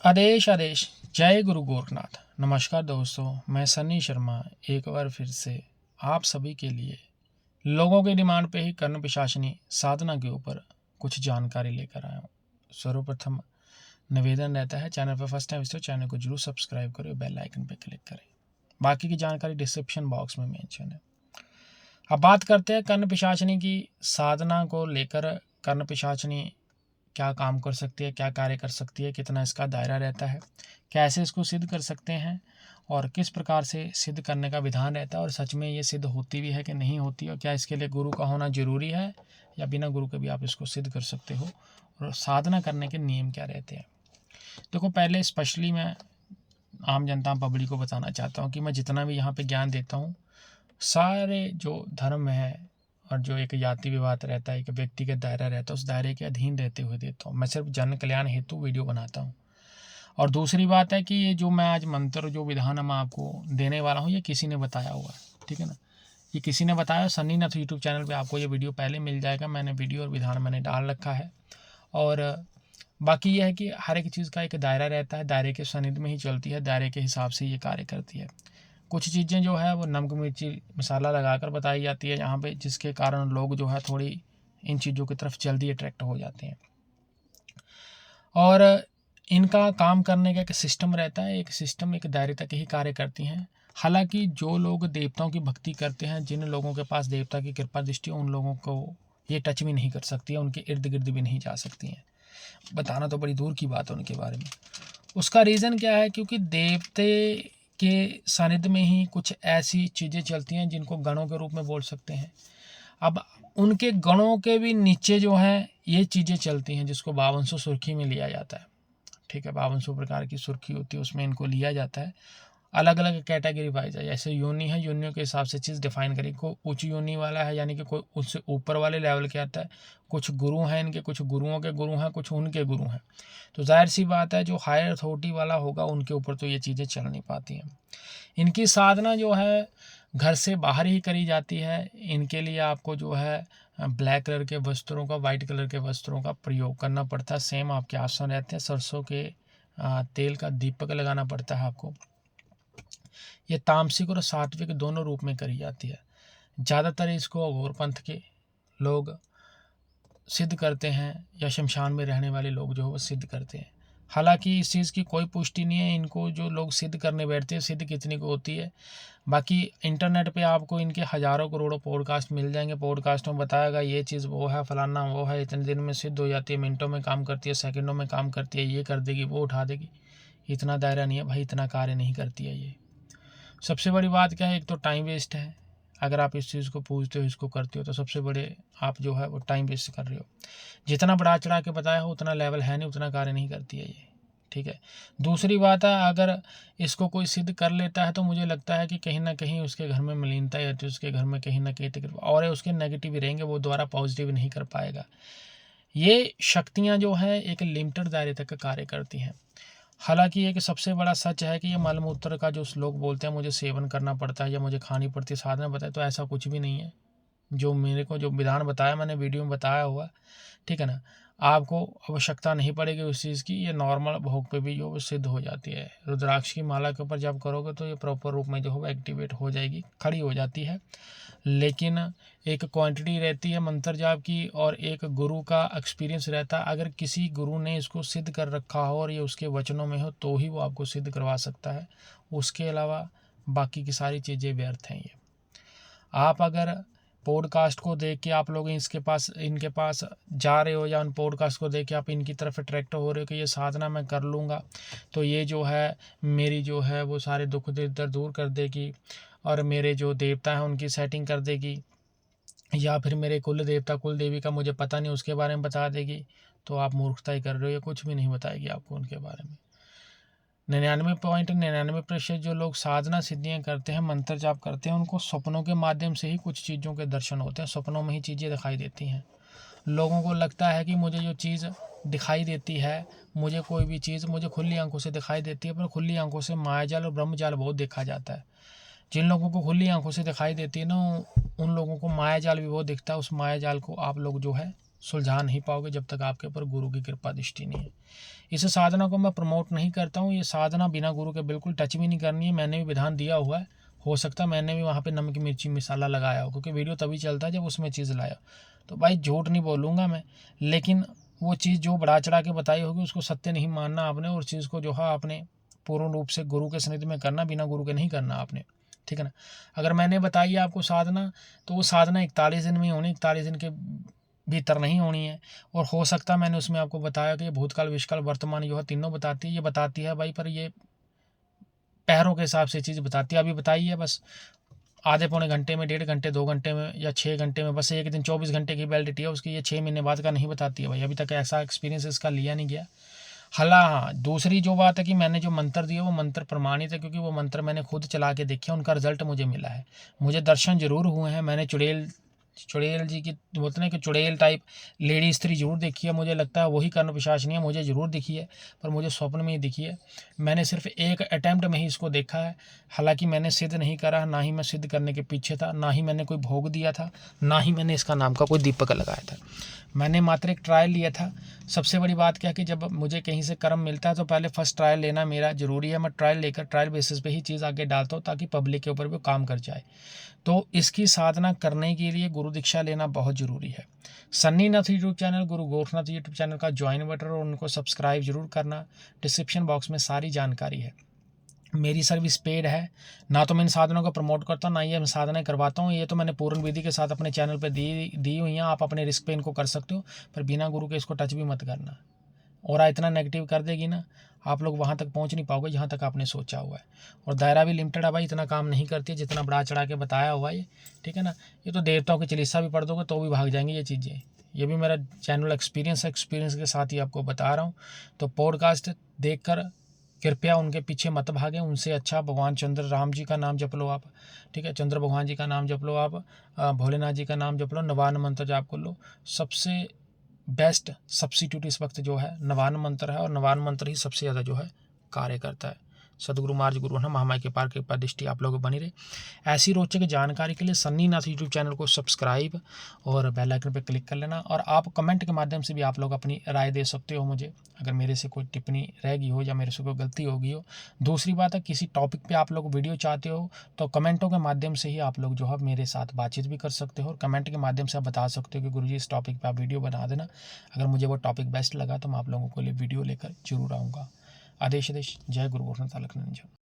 आदेश आदेश। जय गुरु गोरखनाथ। नमस्कार दोस्तों, मैं सन्नी शर्मा एक बार फिर से आप सभी के लिए लोगों की डिमांड पे ही कर्ण पिशाचनी साधना के ऊपर कुछ जानकारी लेकर आया हूँ। सर्वप्रथम निवेदन रहता है, चैनल पर फर्स्ट टाइम तो चैनल को जरूर सब्सक्राइब करें, बेल आइकन पर क्लिक करें। बाकी की जानकारी डिस्क्रिप्शन बॉक्स में मेंशन है। अब बात करते हैं कर्ण पिशाचनी की साधना को लेकर। कर्ण पिशाचनी क्या काम कर सकती है, क्या कार्य कर सकती है, कितना इसका दायरा रहता है, कैसे इसको सिद्ध कर सकते हैं और किस प्रकार से सिद्ध करने का विधान रहता है, और सच में ये सिद्ध होती भी है कि नहीं होती, और क्या इसके लिए गुरु का होना जरूरी है या बिना गुरु के भी आप इसको सिद्ध कर सकते हो, और साधना करने के नियम क्या रहते हैं। देखो, पहले स्पेशली मैं आम जनता पब्लिक को बताना चाहता हूँ कि मैं जितना भी यहाँ पे ज्ञान देता हूँ, सारे जो धर्म है और जो एक जाति विवाद रहता है, एक व्यक्तिगत दायरा रहता है, उस दायरे के अधीन रहते हुए देता हूँ। मैं सिर्फ जन कल्याण हेतु वीडियो बनाता हूँ। और दूसरी बात है कि ये जो मैं आज मंत्र जो विधान मैं आपको देने वाला हूँ, ये किसी ने बताया हुआ है, ठीक है ना। ये किसी ने बताया। सन्नी नाथ यूट्यूब चैनल पे आपको ये वीडियो पहले मिल जाएगा। मैंने वीडियो और विधान मैंने डाल रखा है। और बाकी ये है कि हर एक चीज़ का एक दायरा रहता है, दायरे के सानिध्य में ही चलती है, दायरे के हिसाब से ये कार्य करती है। कुछ चीज़ें जो है वो नमक मिर्ची मसाला लगाकर बताई जाती है यहाँ पे, जिसके कारण लोग जो है थोड़ी इन चीज़ों की तरफ जल्दी अट्रैक्ट हो जाते हैं। और इनका काम करने का एक सिस्टम रहता है, एक सिस्टम एक दायरे तक ही कार्य करती हैं। हालांकि जो लोग देवताओं की भक्ति करते हैं, जिन लोगों के पास देवता की कृपा दृष्टि, उन लोगों को ये टच भी नहीं कर सकती है, उनके इर्द गिर्द भी नहीं जा सकती हैं। बताना तो बड़ी दूर की बात है उनके बारे में। उसका रीज़न क्या है? क्योंकि देवते के सानिध्य में ही कुछ ऐसी चीज़ें चलती हैं जिनको गणों के रूप में बोल सकते हैं। अब उनके गणों के भी नीचे जो है ये चीज़ें चलती हैं, जिसको 5200 सुर्खी में लिया जाता है, ठीक है। 5200 प्रकार की सुर्खी होती है, उसमें इनको लिया जाता है। अलग अलग कैटेगरी वाइज है। जैसे योनि है, योनियों के हिसाब से चीज़ डिफाइन करी। कोई उच्च योनि वाला है, यानी कि कोई उससे ऊपर वाले लेवल के आता है। कुछ गुरु हैं इनके, कुछ गुरुओं के गुरु हैं, कुछ उनके गुरु हैं। तो जाहिर सी बात है, जो हायर अथॉरिटी वाला होगा उनके ऊपर तो ये चीज़ें चल नहीं पाती हैं। इनकी साधना जो है घर से बाहर ही करी जाती है। इनके लिए आपको जो है ब्लैक कलर के वस्त्रों का, वाइट कलर के वस्त्रों का प्रयोग करना पड़ता है। सेम आपके आसन रहते हैं। सरसों के तेल का दीपक लगाना पड़ता है आपको। ये तामसिक और सात्विक दोनों रूप में करी जाती है। ज़्यादातर इसको अघोर पंथ के लोग सिद्ध करते हैं, या शमशान में रहने वाले लोग जो है वो सिद्ध करते हैं। हालांकि इस चीज़ की कोई पुष्टि नहीं है। इनको जो लोग सिद्ध करने बैठते हैं, सिद्ध कितनी को होती है। बाकी इंटरनेट पे आपको इनके हज़ारों करोड़ों पॉडकास्ट मिल जाएंगे। पॉडकास्ट में बताएगा ये चीज़ वो है, फलाना वो है, इतने दिन में सिद्ध हो जाती है, मिनटों में काम करती है, सेकंडों में काम करती है, ये कर देगी, वो उठा देगी। इतना दायरा नहीं है भाई, इतना कार्य नहीं करती है ये। सबसे बड़ी बात क्या है? एक तो टाइम वेस्ट है। अगर आप इस चीज़ को पूछते हो, इसको करते हो, तो सबसे बड़े आप जो है वो टाइम वेस्ट कर रहे हो। जितना बढ़ा चढ़ा के बताया हो उतना लेवल है नहीं, उतना कार्य नहीं करती है ये, ठीक है। दूसरी बात है, अगर इसको कोई सिद्ध कर लेता है तो मुझे लगता है कि कहीं ना कहीं उसके घर में मलिनता है, तो उसके घर में कहीं ना कहीं तकलीफ और उसके नेगेटिव रहेंगे, वो दोबारा पॉजिटिव नहीं कर पाएगा। ये शक्तियाँ जो है एक लिमिटेड दायरे तक कार्य करती हैं। हालांकि एक सबसे बड़ा सच है कि ये मलमूत्र का जो लोग बोलते हैं मुझे सेवन करना पड़ता है या मुझे खानी पड़ती है, साधना बताए, तो ऐसा कुछ भी नहीं है। जो मेरे को जो विधान बताया, मैंने वीडियो में बताया हुआ, ठीक है ना। आपको आवश्यकता नहीं पड़ेगी उस चीज़ की। ये नॉर्मल भोग पे भी जो सिद्ध हो जाती है। रुद्राक्ष की माला के ऊपर जब करोगे तो ये प्रॉपर रूप में जो है एक्टिवेट हो जाएगी, खड़ी हो जाती है। लेकिन एक क्वांटिटी रहती है मंत्र जाप की, और एक गुरु का एक्सपीरियंस रहता है। अगर किसी गुरु ने इसको सिद्ध कर रखा हो और ये उसके वचनों में हो, तो ही वो आपको सिद्ध करवा सकता है। उसके अलावा बाकी की सारी चीज़ें व्यर्थ हैं। ये आप अगर पॉडकास्ट को देख के आप लोग इनके पास जा रहे हो, या उन पॉडकास्ट को देख के आप इनकी तरफ अट्रैक्ट हो रहे हो कि ये साधना मैं कर लूँगा तो ये जो है मेरी जो है वो सारे दुख दर्द दूर कर देगी, और मेरे जो देवता हैं उनकी सेटिंग कर देगी, या फिर मेरे कुल देवता कुल देवी का मुझे पता नहीं उसके बारे में बता देगी, तो आप मूर्खता ही कर रहे हो। ये कुछ भी नहीं बताएगी आपको उनके बारे में। 99.99% जो लोग साधना सिद्धियाँ करते हैं, मंत्र जाप करते हैं, उनको सपनों के माध्यम से ही कुछ चीज़ों के दर्शन होते हैं। सपनों में ही चीज़ें दिखाई देती हैं। लोगों को लगता है कि मुझे जो चीज़ दिखाई देती है, मुझे कोई भी चीज़ मुझे खुली आंखों से दिखाई देती है, पर खुली आंखों से मायाजाल और ब्रह्मजाल बहुत देखा जाता है। जिन लोगों को खुली आंखों से दिखाई देती है ना, उन लोगों को मायाजाल भी बहुत दिखता है। उस मायाजाल को आप लोग जो है सुलझा नहीं पाओगे जब तक आपके ऊपर गुरु की कृपा दृष्टि नहीं है। इस साधना को मैं प्रमोट नहीं करता हूँ, ये साधना बिना गुरु के बिल्कुल टच भी नहीं करनी है। मैंने भी विधान दिया हुआ है, हो सकता है मैंने भी वहाँ पे नमक मिर्ची मसाला लगाया हो, क्योंकि वीडियो तभी चलता है जब उसमें चीज़ लाया। तो भाई झूठ नहीं बोलूँगा मैं, लेकिन वो चीज़ जो बढ़ा चढ़ा के बताई होगी उसको सत्य नहीं मानना आपने, और चीज़ को जो है आपने पूर्ण रूप से गुरु के सानिध्य में करना, बिना गुरु के नहीं करना आपने, ठीक है ना। अगर मैंने बताई आपको साधना, तो वो साधना 41 दिन में होनी, 41 दिन के भीतर नहीं होनी है। और हो सकता है मैंने उसमें आपको बताया कि ये भूतकाल विश्वकाल वर्तमान जो है तीनों बताती है, ये बताती है भाई, पर ये पहरों के हिसाब से चीज़ बताती है। अभी बताई है बस आधे पौने घंटे में, 1.5 घंटे, 2 घंटे में या 6 घंटे में, बस एक दिन 24 घंटे की वैलिडिटी है उसकी, ये 6 महीने बाद का नहीं बताती है भाई। अभी तक ऐसा एक्सपीरियंस इसका लिया नहीं गया। हाँ, दूसरी जो बात है कि मैंने जो मंत्र दिया वो मंत्र प्रमाणित है, क्योंकि वो मंत्र मैंने खुद चला के देखे, उनका रिजल्ट मुझे मिला है। मुझे दर्शन जरूर हुए हैं, मैंने चुड़ैल जी की बोलते हैं कि चुड़ैल टाइप लेडी स्त्री जरूर देखी है। मुझे लगता है वही कर्ण पिशाचिनी है, मुझे ज़रूर दिखी है, पर मुझे स्वप्न में ही दिखी है। मैंने सिर्फ एक अटैम्प्ट में ही इसको देखा है। हालांकि मैंने सिद्ध नहीं करा, ना ही मैं सिद्ध करने के पीछे था, ना ही मैंने कोई भोग दिया था, ना ही मैंने इसका नाम का कोई दीपक लगाया था। मैंने मात्र एक ट्रायल लिया था। सबसे बड़ी बात क्या है कि जब मुझे कहीं से कर्म मिलता है तो पहले फर्स्ट ट्रायल लेना मेरा ज़रूरी है। मैं ट्रायल लेकर ट्रायल बेसिस पे ही चीज़ आगे डालता हूँ, ताकि पब्लिक के ऊपर भी काम कर जाए। तो इसकी साधना करने के लिए गुरु दीक्षा लेना बहुत ज़रूरी है। सन्नी नाथ यूट्यूब चैनल, गुरु गोरखनाथ यूट्यूब चैनल का ज्वाइन बटन और उनको सब्सक्राइब जरूर करना। डिस्क्रिप्शन बॉक्स में सारी जानकारी है। मेरी सर्विस पेड है, ना तो मैं इन साधनों को प्रमोट करता हूँ, ना ये मैं साधनाएं करवाता हूँ। ये तो मैंने पूर्ण विधि के साथ अपने चैनल पे दी हुई हैं। आप अपने रिस्क पे इनको कर सकते हो, पर बिना गुरु के इसको टच भी मत करना। और इतना नेगेटिव कर देगी ना, आप लोग वहाँ तक पहुँच नहीं पाओगे जहाँ तक आपने सोचा हुआ है। और दायरा भी लिमिटेड है भाई, इतना काम नहीं करती है जितना बढ़ा चढ़ा के बताया हुआ है, ठीक है ना। ये तो देवताओं की चालीसा भी पढ़ दोगे तो भी भाग जाएंगी ये चीज़ें। ये भी मेरा चैनल एक्सपीरियंस है, एक्सपीरियंस के साथ ही आपको बता रहा हूँ। तो पॉडकास्ट देखकर कृपया उनके पीछे मत भागें। उनसे अच्छा भगवान चंद्र राम जी का नाम जप लो आप, ठीक है, चंद्र भगवान जी का नाम जप लो आप, भोलेनाथ जी का नाम जप लो, नवान मंत्र जाप कर लो। सबसे बेस्ट सब्स्टिट्यूट इस वक्त जो है नवान मंत्र है, और नवान मंत्र ही सबसे ज़्यादा जो है कार्य करता है। सदगुरु मार्ज गुरु है, महामाई के पार कृपा दृष्टि आप लोग बनी रहे। ऐसी रोचक जानकारी के लिए सन्नी नाथ यूट्यूब चैनल को सब्सक्राइब और बेल आइकन पर क्लिक कर लेना। और आप कमेंट के माध्यम से भी आप लोग अपनी राय दे सकते हो मुझे, अगर मेरे से कोई टिप्पणी रह गई हो या मेरे से कोई गलती हो गई हो। दूसरी बात है, किसी टॉपिक पे आप लोग वीडियो चाहते हो तो कमेंटों के माध्यम से ही आप लोग जो है मेरे साथ बातचीत भी कर सकते हो, और कमेंट के माध्यम से आप बता सकते हो कि गुरुजी इस टॉपिक पे आप वीडियो बना देना। अगर मुझे वो टॉपिक बेस्ट लगा तो मैं आप लोगों के लिए वीडियो लेकर जरूर आऊँगा। आदेश आदेश। जय गुरु गोरखनाथ अलख निरंजन।